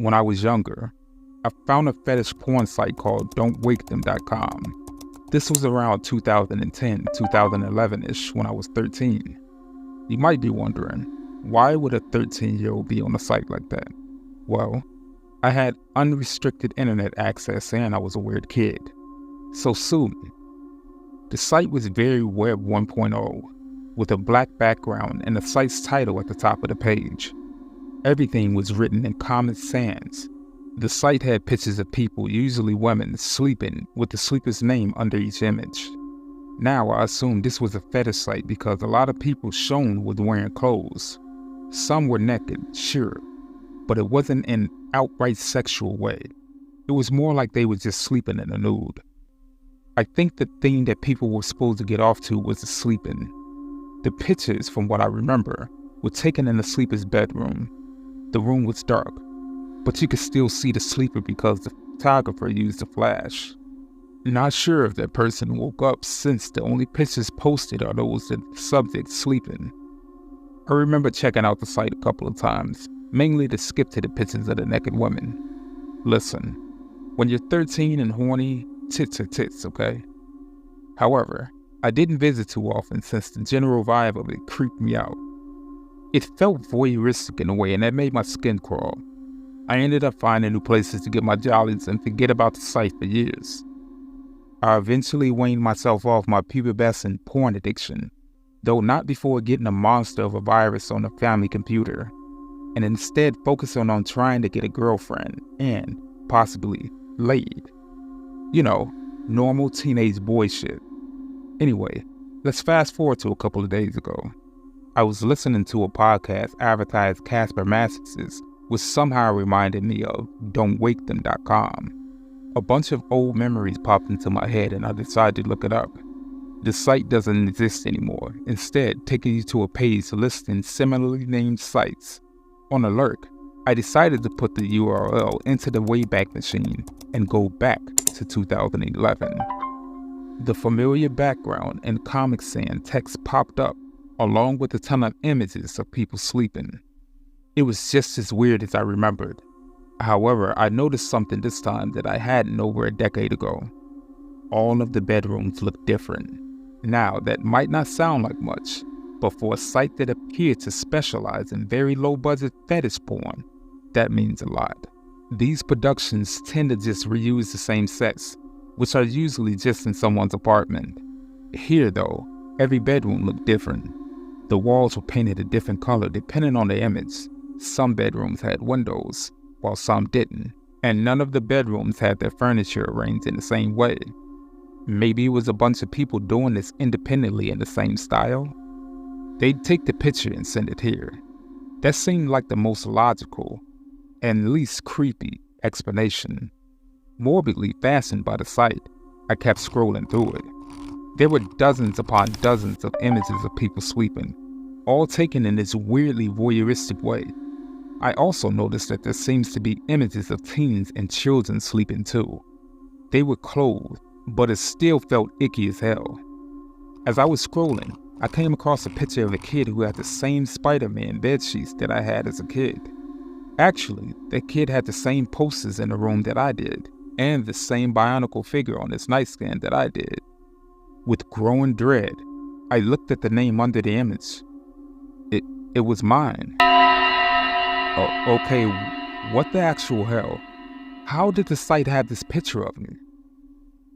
when I was younger, I found a fetish porn site called don'twakethem.com. This was around 2010, 2011-ish when I was 13. You might be wondering, why would a 13-year-old be on a site like that? Well, I had unrestricted internet access and I was a weird kid. So sue me. The site was very Web 1.0, with a black background and the site's title at the top of the page. Everything was written in Comic Sans. The site had pictures of people, usually women, sleeping with the sleeper's name under each image. Now I assume this was a fetish site because a lot of people shown was wearing clothes. Some were naked, sure, but it wasn't in an outright sexual way. It was more like they were just sleeping in the nude. I think the thing that people were supposed to get off to was the sleeping. The pictures, from what I remember, were taken in the sleeper's bedroom. The room was dark, but you could still see the sleeper because the photographer used a flash. Not sure if that person woke up since the only pictures posted are those of the subject sleeping. I remember checking out the site a couple of times, mainly to skip to the pictures of the naked women. Listen, when you're 13 and horny, tits are tits, okay? However, I didn't visit too often since the general vibe of it creeped me out. It felt voyeuristic in a way and that made my skin crawl. I ended up finding new places to get my jollies and forget about the site for years. I eventually weaned myself off my pubescent porn addiction, though not before getting a monster of a virus on the family computer, and instead focusing on trying to get a girlfriend and, possibly, laid. You know, normal teenage boy shit. Anyway, let's fast forward to a couple of days ago. I was listening to a podcast advertised Casper Mattresses, which somehow reminded me of don'twakethem.com. A bunch of old memories popped into my head and I decided to look it up. The site doesn't exist anymore, instead taking you to a page listing similarly named sites. On a lurk, I decided to put the URL into the Wayback Machine and go back to 2011. The familiar background and Comic Sans text popped up, along with a ton of images of people sleeping. It was just as weird as I remembered. However, I noticed something this time that I hadn't over a decade ago. All of the bedrooms looked different. Now, that might not sound like much, but for a site that appeared to specialize in very low-budget fetish porn, that means a lot. These productions tend to just reuse the same sets, which are usually just in someone's apartment. Here, though, every bedroom looked different. The walls were painted a different color depending on the image. Some bedrooms had windows, while some didn't, and none of the bedrooms had their furniture arranged in the same way. Maybe it was a bunch of people doing this independently in the same style? They'd take the picture and send it here. That seemed like the most logical, and least creepy, explanation. Morbidly fascinated by the site, I kept scrolling through it. There were dozens upon dozens of images of people sleeping, all taken in this weirdly voyeuristic way. I also noticed that there seems to be images of teens and children sleeping too. They were clothed, but it still felt icky as hell. As I was scrolling, I came across a picture of a kid who had the same Spider-Man bedsheets that I had as a kid. Actually, that kid had the same posters in the room that I did, and the same bionicle figure on his nightstand that I did. With growing dread, I looked at the name under the image. It was mine. Okay, what the actual hell? How did the site have this picture of me?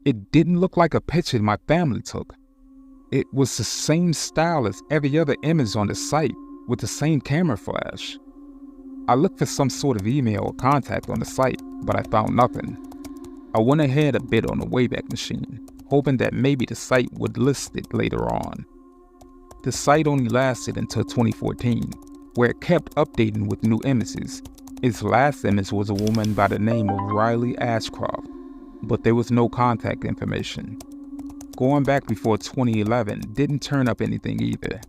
It didn't look like a picture my family took. It was the same style as every other image on the site, with the same camera flash. I looked for some sort of email or contact on the site, but I found nothing. I went ahead a bit on the Wayback Machine, hoping that maybe the site would list it later on. The site only lasted until 2014, where it kept updating with new images. Its last image was a woman by the name of Riley Ashcroft, but there was no contact information. Going back before 2011 didn't turn up anything either.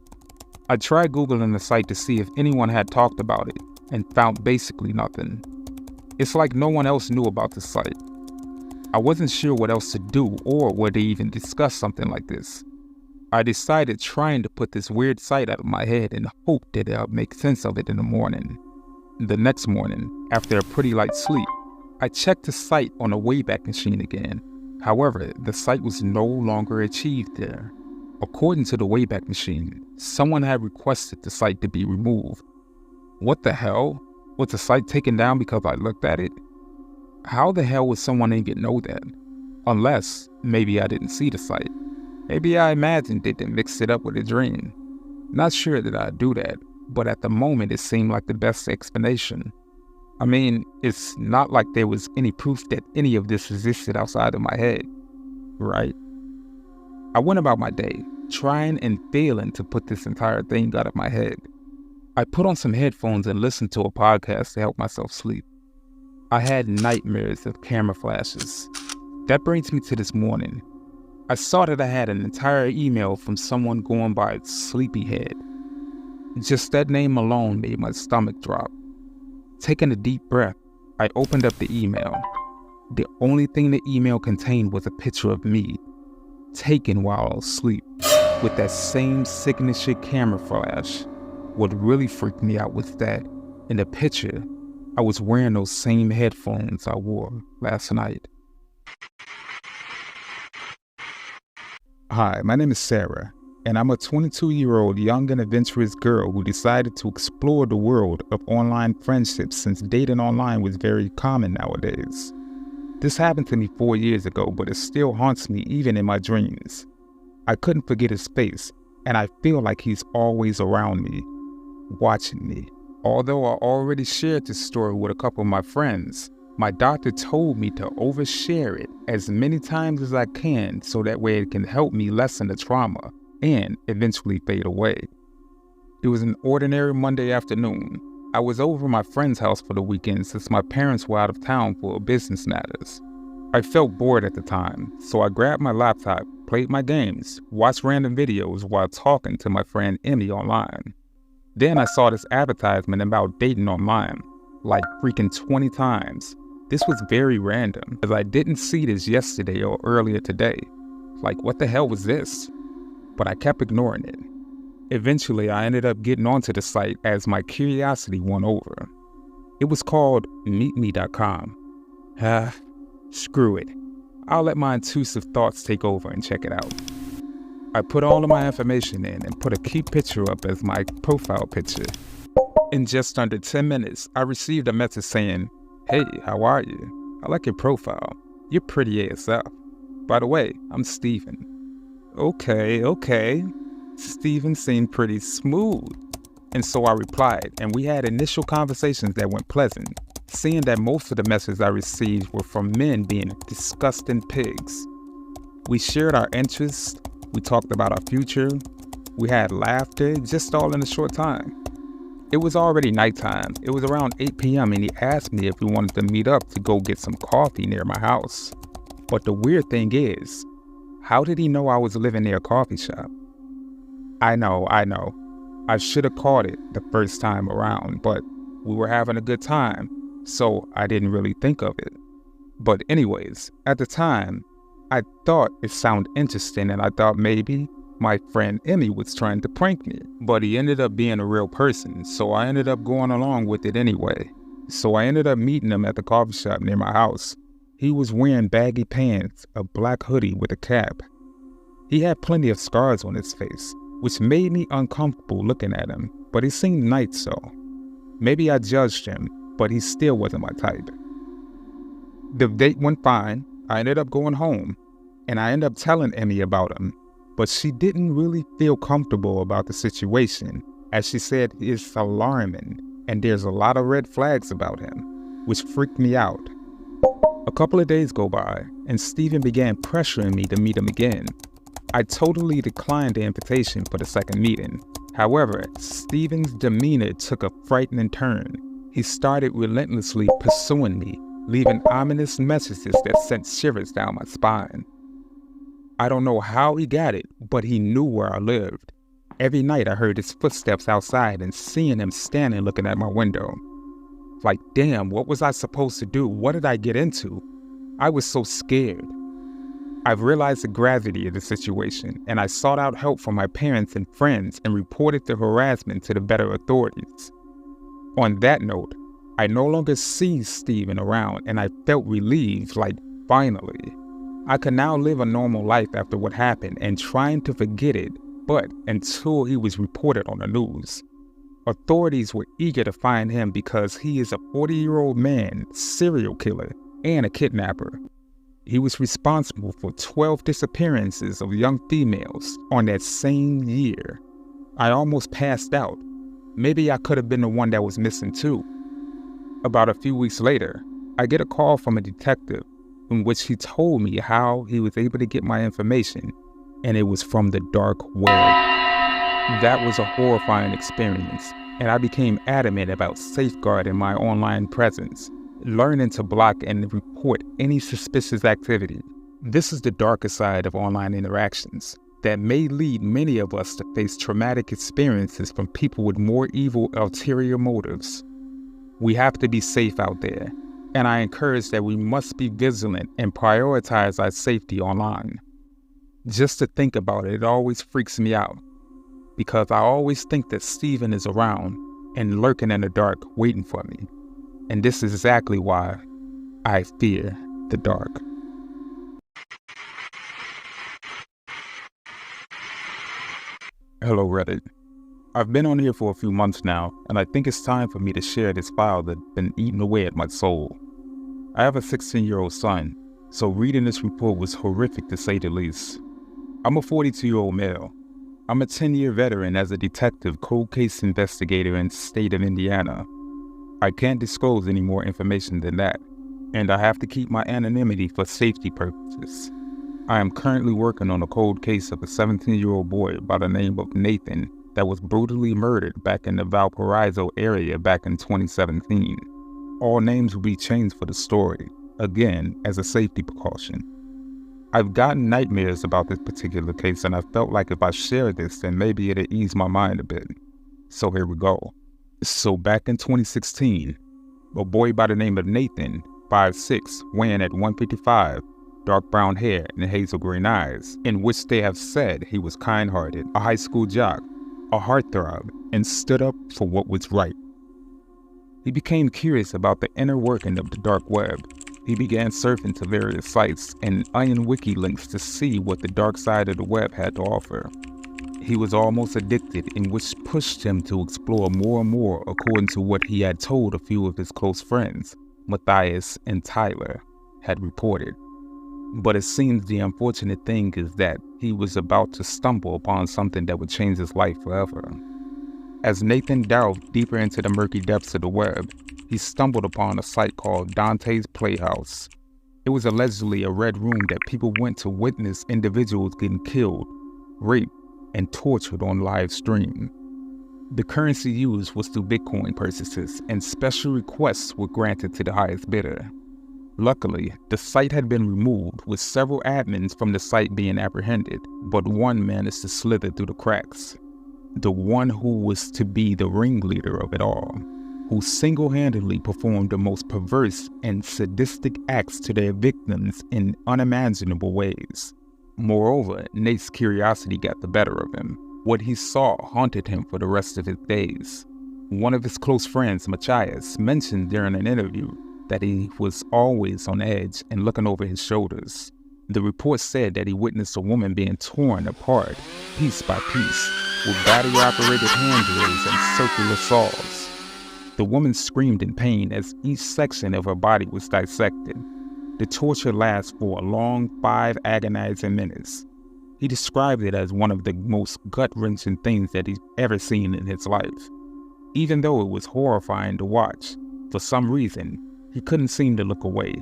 I tried Googling the site to see if anyone had talked about it, and found basically nothing. It's like no one else knew about the site. I wasn't sure what else to do or where to even discuss something like this. I decided trying to put this weird site out of my head and hoped that I'd make sense of it in the morning. The next morning, after a pretty light sleep, I checked the site on the Wayback Machine again. However, the site was no longer achieved there. According to the Wayback Machine, someone had requested the site to be removed. What the hell? Was the site taken down because I looked at it? How the hell would someone even know that? Unless, maybe I didn't see the site. Maybe I imagined it and mixed it up with a dream. Not sure that I'd do that, but at the moment it seemed like the best explanation. I mean, it's not like there was any proof that any of this existed outside of my head, right? I went about my day, trying and failing to put this entire thing out of my head. I put on some headphones and listened to a podcast to help myself sleep. I had nightmares of camera flashes. That brings me to this morning. I saw that I had an entire email from someone going by Sleepyhead. Just that name alone made my stomach drop. Taking a deep breath, I opened up the email. The only thing the email contained was a picture of me, taken while I was asleep, with that same signature camera flash. What really freaked me out was that, in the picture, I was wearing those same headphones I wore last night. Hi, my name is Sarah, and I'm a 22-year-old young and adventurous girl who decided to explore the world of online friendships since dating online was very common nowadays. This happened to me 4 years ago, but it still haunts me even in my dreams. I couldn't forget his face, and I feel like he's always around me, watching me. Although I already shared this story with a couple of my friends, my doctor told me to overshare it as many times as I can so that way it can help me lessen the trauma and eventually fade away. It was an ordinary Monday afternoon. I was over at my friend's house for the weekend since my parents were out of town for business matters. I felt bored at the time, so I grabbed my laptop, played my games, watched random videos while talking to my friend Emmy online. Then I saw this advertisement about dating online, like freaking 20 times. This was very random, as I didn't see this yesterday or earlier today. Like, what the hell was this? But I kept ignoring it. Eventually, I ended up getting onto the site as my curiosity won over. It was called meetme.com. Screw it. I'll let my intrusive thoughts take over and check it out. I put all of my information in and put a cute picture up as my profile picture. In just under 10 minutes, I received a message saying, "Hey, how are you? I like your profile. You're pretty ASF. By the way, I'm Steven." Okay. Steven seemed pretty smooth. And so I replied, and we had initial conversations that went pleasant, seeing that most of the messages I received were from men being disgusting pigs. We shared our interests, we talked about our future, we had laughter, just all in a short time. It was already nighttime. It was around 8 p.m. and he asked me if we wanted to meet up to go get some coffee near my house. But the weird thing is, how did he know I was living near a coffee shop? I know. I should have caught it the first time around, but we were having a good time, so I didn't really think of it. But anyways, at the time, I thought it sounded interesting and I thought maybe my friend Emmy was trying to prank me, but he ended up being a real person, so I ended up going along with it anyway. So I ended up meeting him at the coffee shop near my house. He was wearing baggy pants, a black hoodie with a cap. He had plenty of scars on his face, which made me uncomfortable looking at him, but he seemed nice, so maybe I judged him, but he still wasn't my type. The date went fine. I ended up going home, and I ended up telling Emmy about him, but she didn't really feel comfortable about the situation, as she said it's alarming, and there's a lot of red flags about him, which freaked me out. A couple of days go by, and Steven began pressuring me to meet him again. I totally declined the invitation for the second meeting. However, Steven's demeanor took a frightening turn. He started relentlessly pursuing me, leaving ominous messages that sent shivers down my spine. I don't know how he got it, but he knew where I lived. Every night I heard his footsteps outside and seeing him standing looking at my window. Like, damn, what was I supposed to do? What did I get into? I was so scared. I've realized the gravity of the situation, and I sought out help from my parents and friends and reported the harassment to the better authorities. On that note, I no longer see Steven around, and I felt relieved, like finally. I could now live a normal life after what happened and trying to forget it, but until he was reported on the news. Authorities were eager to find him because he is a 40-year-old man, serial killer, and a kidnapper. He was responsible for 12 disappearances of young females on that same year. I almost passed out. Maybe I could have been the one that was missing too. About a few weeks later, I get a call from a detective in which he told me how he was able to get my information, and it was from the dark web. That was a horrifying experience, and I became adamant about safeguarding my online presence, learning to block and report any suspicious activity. This is the darker side of online interactions that may lead many of us to face traumatic experiences from people with more evil ulterior motives. We have to be safe out there, and I encourage that we must be vigilant and prioritize our safety online. Just to think about it, it always freaks me out, because I always think that Steven is around and lurking in the dark waiting for me. And this is exactly why I fear the dark. Hello Reddit. I've been on here for a few months now, and I think it's time for me to share this file that's been eating away at my soul. I have a 16-year-old son, so reading this report was horrific to say the least. I'm a 42-year-old male. I'm a 10-year veteran as a detective cold case investigator in the state of Indiana. I can't disclose any more information than that, and I have to keep my anonymity for safety purposes. I am currently working on a cold case of a 17-year-old boy by the name of Nathan that was brutally murdered back in the Valparaiso area back in 2017. All names will be changed for the story, again, as a safety precaution. I've gotten nightmares about this particular case, and I felt like if I shared this, then maybe it'd ease my mind a bit. So here we go. So back in 2016, a boy by the name of Nathan, 5'6", weighing at 155, dark brown hair and hazel green eyes, in which they have said he was kind-hearted, a high school jock, a heartthrob, and stood up for what was right. He became curious about the inner working of the dark web. He began surfing to various sites and Onion Wiki links to see what the dark side of the web had to offer. He was almost addicted, in which pushed him to explore more and more, according to what he had told a few of his close friends, Matthias and Tyler, had reported. But it seems the unfortunate thing is that he was about to stumble upon something that would change his life forever. As Nathan delved deeper into the murky depths of the web, he stumbled upon a site called Dante's Playhouse. It was allegedly a red room that people went to witness individuals getting killed, raped, and tortured on live stream. The currency used was through Bitcoin purchases, and special requests were granted to the highest bidder. Luckily, the site had been removed, with several admins from the site being apprehended, but one managed to slither through the cracks. The one who was to be the ringleader of it all, who single-handedly performed the most perverse and sadistic acts to their victims in unimaginable ways. Moreover, Nate's curiosity got the better of him. What he saw haunted him for the rest of his days. One of his close friends, Matthias, mentioned during an interview that he was always on edge and looking over his shoulders. The report said that he witnessed a woman being torn apart, piece by piece, with battery-operated hand drills and circular saws. The woman screamed in pain as each section of her body was dissected. The torture lasted for a long 5 agonizing minutes. He described it as one of the most gut-wrenching things that he's ever seen in his life. Even though it was horrifying to watch, for some reason, he couldn't seem to look away,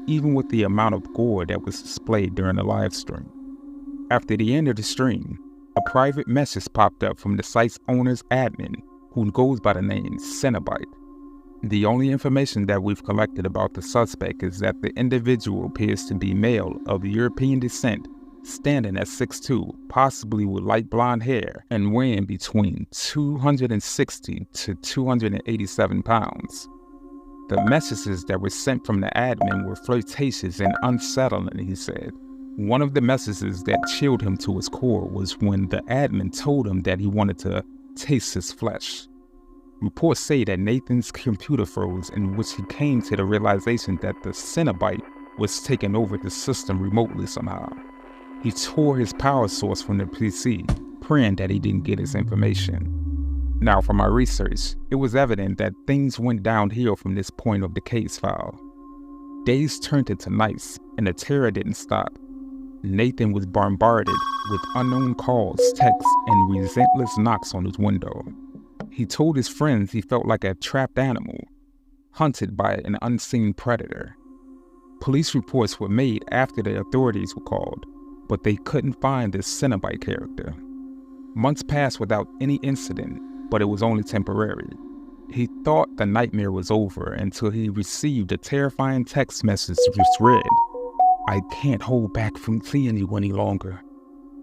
even with the amount of gore that was displayed during the live stream. After the end of the stream, a private message popped up from the site's owner's admin, who goes by the name Cenobite. The only information that we've collected about the suspect is that the individual appears to be male of European descent, standing at 6'2", possibly with light blonde hair, and weighing between 260 to 287 pounds. The messages that were sent from the admin were flirtatious and unsettling, he said. One of the messages that chilled him to his core was when the admin told him that he wanted to taste his flesh. Reports say that Nathan's computer froze, in which he came to the realization that the Cenobite was taking over the system remotely somehow. He tore his power source from the PC, praying that he didn't get his information. Now, from my research, it was evident that things went downhill from this point of the case file. Days turned into nights, and the terror didn't stop. Nathan was bombarded with unknown calls, texts, and relentless knocks on his window. He told his friends he felt like a trapped animal, hunted by an unseen predator. Police reports were made after the authorities were called, but they couldn't find this Cenobite character. Months passed without any incident, but it was only temporary. He thought the nightmare was over until he received a terrifying text message which read, "I can't hold back from seeing you any longer.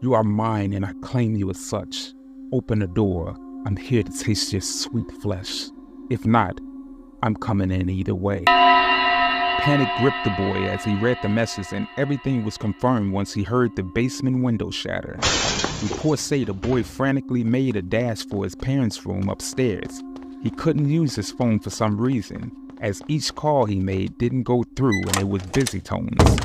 You are mine and I claim you as such. Open the door. I'm here to taste your sweet flesh. If not, I'm coming in either way." Panic gripped the boy as he read the message, and everything was confirmed once he heard the basement window shatter. Reports say the boy frantically made a dash for his parents' room upstairs. He couldn't use his phone for some reason, as each call he made didn't go through and it was busy tones.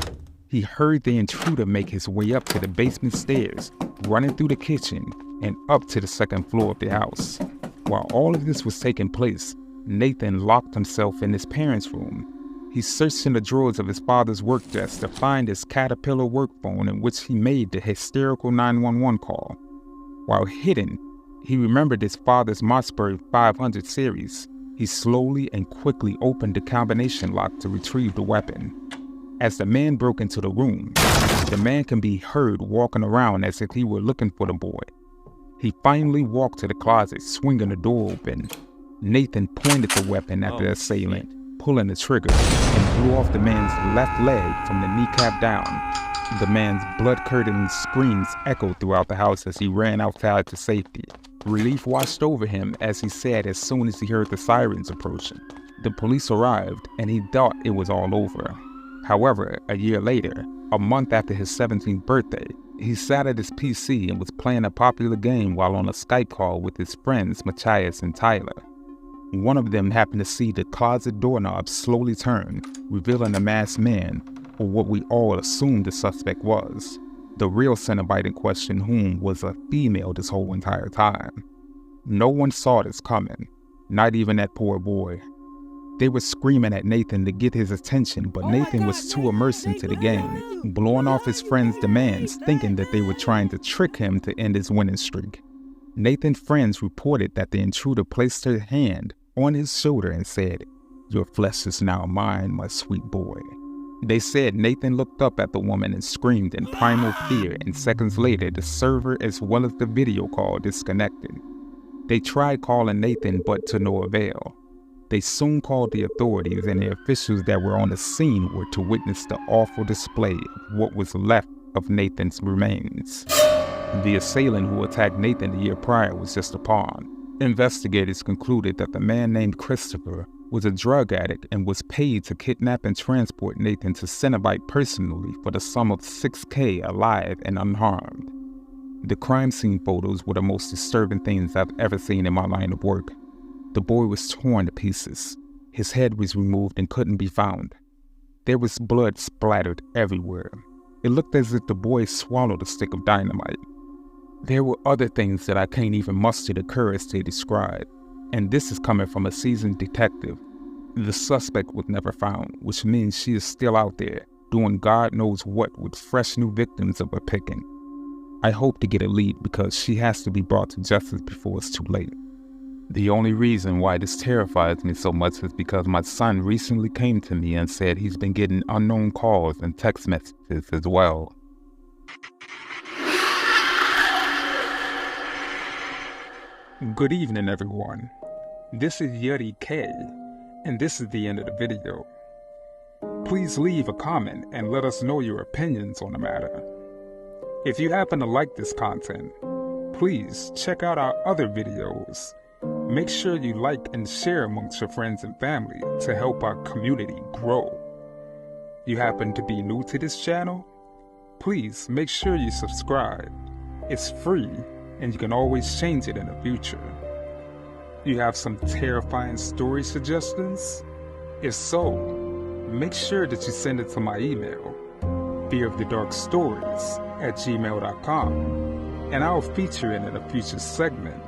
He heard the intruder make his way up to the basement stairs, running through the kitchen and up to the second floor of the house. While all of this was taking place, Nathan locked himself in his parents' room. He searched in the drawers of his father's work desk to find his Caterpillar work phone in which he made the hysterical 911 call. While hidden, he remembered his father's Mossberg 500 series. He slowly and quickly opened the combination lock to retrieve the weapon. As the man broke into the room, the man can be heard walking around as if he were looking for the boy. He finally walked to the closet, swinging the door open. Nathan pointed the weapon at the assailant, pulling the trigger, and blew off the man's left leg from the kneecap down. The man's blood-curdling screams echoed throughout the house as he ran outside to safety. Relief washed over him as he said as soon as he heard the sirens approaching. The police arrived, and he thought it was all over. However, a year later, a month after his 17th birthday, he sat at his PC and was playing a popular game while on a Skype call with his friends Matthias and Tyler. One of them happened to see the closet doorknob slowly turn, revealing a masked man, or what we all assumed the suspect was. The real Cenobite in question, whom was a female this whole entire time. No one saw this coming, not even that poor boy. They were screaming at Nathan to get his attention, but Nathan was too immersed into the game, blowing off his friends' demands, thinking that they were trying to trick him to end his winning streak. Nathan's friends reported that the intruder placed her hand on his shoulder and said, "Your flesh is now mine, my sweet boy." They said Nathan looked up at the woman and screamed in primal fear, and seconds later the server as well as the video call disconnected. They tried calling Nathan, but to no avail. They soon called the authorities, and the officials that were on the scene were to witness the awful display of what was left of Nathan's remains. The assailant who attacked Nathan the year prior was just a pawn. Investigators concluded that the man named Christopher was a drug addict and was paid to kidnap and transport Nathan to Cenobite personally for the sum of $6,000 alive and unharmed. The crime scene photos were the most disturbing things I've ever seen in my line of work. The boy was torn to pieces. His head was removed and couldn't be found. There was blood splattered everywhere. It looked as if the boy swallowed a stick of dynamite. There were other things that I can't even muster the courage to describe, and this is coming from a seasoned detective. The suspect was never found, which means she is still out there, doing God knows what with fresh new victims of her picking. I hope to get a lead because she has to be brought to justice before it's too late. The only reason why this terrifies me so much is because my son recently came to me and said he's been getting unknown calls and text messages as well. Good evening, everyone. This is Yuri K, and this is the end of the video. Please leave a comment and let us know your opinions on the matter. If you happen to like this content, please check out our other videos. Make sure you like and share amongst your friends and family to help our community grow. You happen to be new to this channel? Please make sure you subscribe. It's free, and you can always change it in the future. You have some terrifying story suggestions? If so, make sure that you send it to my email, fearofthedarkstories@gmail.com, and I'll feature it in a future segment.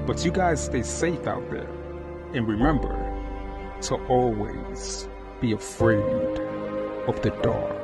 But you guys stay safe out there, and remember to always be afraid of the dark.